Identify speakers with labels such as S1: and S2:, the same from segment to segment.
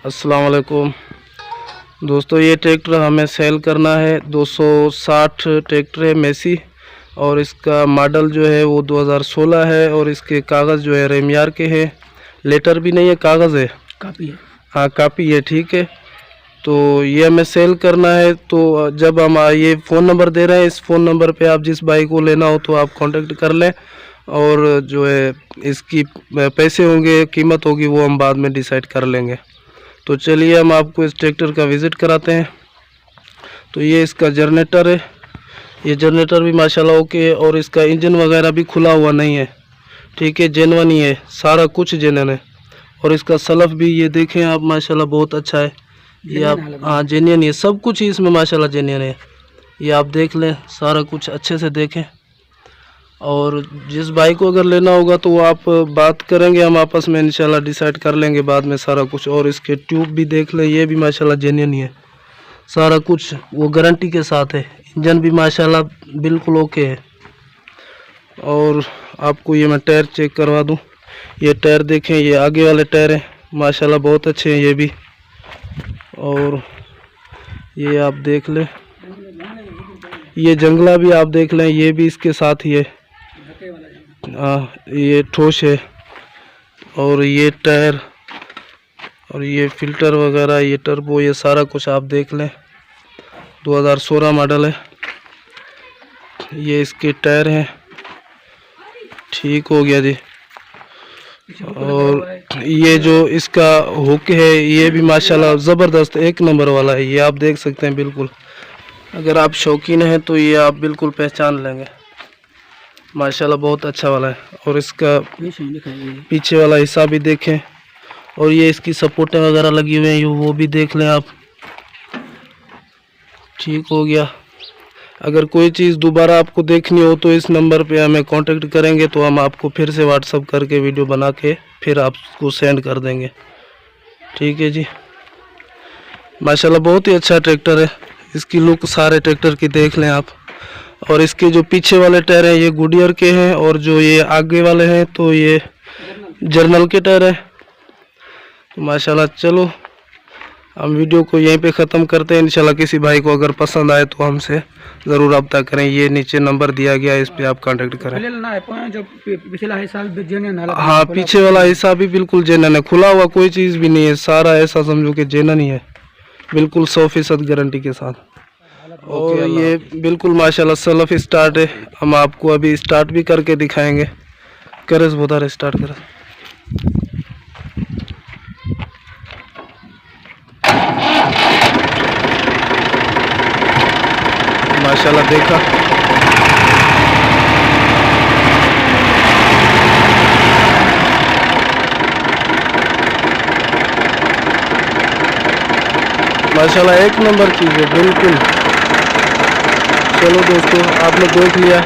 S1: अस्सलाम वालेकुम दोस्तों, ये ट्रैक्टर हमें सेल करना है। 260 ट्रैक्टर है मेसी, और इसका मॉडल जो है वो 2016 है, और इसके कागज़ जो है रेमयार के हैं। लेटर भी नहीं है, कागज़ है,
S2: कापी है।
S1: हाँ कापी है, ठीक है। तो ये हमें सेल करना है। तो जब हम ये फ़ोन नंबर दे रहे हैं, इस फ़ोन नंबर पे आप जिस बाइक को लेना हो तो आप कांटेक्ट कर लें, और जो है इसकी पैसे होंगे, कीमत होगी, वो हम बाद में डिसाइड कर लेंगे। तो चलिए हम आपको इस ट्रैक्टर का विज़िट कराते हैं। तो ये इसका जनरेटर है, ये जनरेटर भी माशाल्लाह ओके है, और इसका इंजन वगैरह भी खुला हुआ नहीं है, ठीक है, जेन्युइन ही है, सारा कुछ जेन्युइन है। और इसका सलफ भी ये देखें आप, माशाल्लाह बहुत अच्छा है। ये आप, हाँ जेन्युइन है, सब कुछ ही इसमें माशाल्लाह जेन्युइन है। ये आप देख लें, सारा कुछ अच्छे से देखें। और जिस बाइक को अगर लेना होगा तो आप बात करेंगे, हम आपस में इंशाल्लाह डिसाइड कर लेंगे बाद में सारा कुछ। और इसके ट्यूब भी देख लें, ये भी माशाल्लाह जेन्युइन ही है, सारा कुछ वो गारंटी के साथ है। इंजन भी माशाल्लाह बिल्कुल ओके है। और आपको ये मैं टायर चेक करवा दूं, ये टायर देखें, ये आगे वाले टायर हैं, माशाल्लाह बहुत अच्छे हैं ये भी। और ये आप देख लें, ये जंगला भी आप देख लें, ये भी इसके साथ ही है, ये ठोस है। और ये टायर, और ये फिल्टर वगैरह, ये टर्बो, ये सारा कुछ आप देख लें। 2016 मॉडल है। ये इसके टायर हैं, ठीक हो गया जी। और ये जो इसका हुक है, ये भी माशाल्लाह ज़बरदस्त एक नंबर वाला है, ये आप देख सकते हैं बिल्कुल। अगर आप शौकीन हैं तो ये आप बिल्कुल पहचान लेंगे, माशाल्लाह बहुत अच्छा वाला है। और इसका पीछे वाला हिस्सा भी देखें, और ये इसकी सपोर्टें वगैरह लगी हुई हैं, वो भी देख लें आप, ठीक हो गया। अगर कोई चीज़ दोबारा आपको देखनी हो तो इस नंबर पे हमें कांटेक्ट करेंगे, तो हम आपको फिर से व्हाट्सअप करके वीडियो बना के फिर आपको सेंड कर देंगे, ठीक है जी। माशाल्लाह बहुत ही अच्छा ट्रैक्टर है, इसकी लुक सारे ट्रैक्टर की देख लें आप। और इसके जो पीछे वाले टायर हैं ये गुडियर के हैं, और जो ये आगे वाले हैं तो ये जर्नल के टायर है। तो माशाल्लाह, चलो हम वीडियो को यहीं पे ख़त्म करते हैं। इंशाल्लाह किसी भाई को अगर पसंद आए तो हमसे ज़रूर रब्ता करें, ये नीचे नंबर दिया गया है, इस पे आप कांटेक्ट करें। हाँ, पीछे वाला हिस्सा भी बिल्कुल जेन्युइन है, खुला हुआ कोई चीज़ भी नहीं है, सारा ऐसा समझो कि जेन्युइन ही है, बिल्कुल 100% गारंटी के साथ। और ये बिल्कुल माशाल्लाह सेल्फ स्टार्ट है, हम आपको अभी स्टार्ट भी करके दिखाएंगे। करस बोधार स्टार्ट कर, माशाल्लाह देखा, माशाल्लाह एक नंबर चीज़ है बिल्कुल। चलो दोस्तों, आपने देख लिया,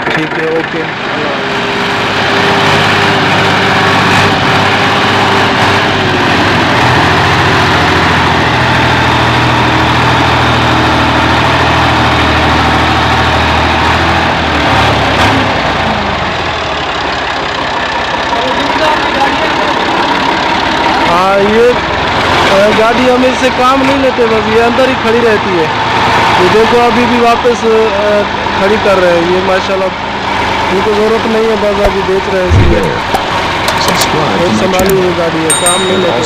S1: ठीक है, ओके। हाँ, ये गाड़ी हम इससे काम नहीं लेते, बस ये अंदर ही खड़ी रहती है। ये देखो अभी भी वापस खड़ी कर रहे हैं, ये माशाल्लाह इनको ज़रूरत नहीं है, बस अभी बेच रहे हैं, इसलिए बहुत संभाली हुई गाड़ी है, काम नहीं लेते,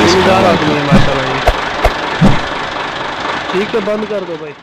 S1: जिम्मेदार आदमी है माशाल्लाह ये। ठीक है, बंद कर दो भाई।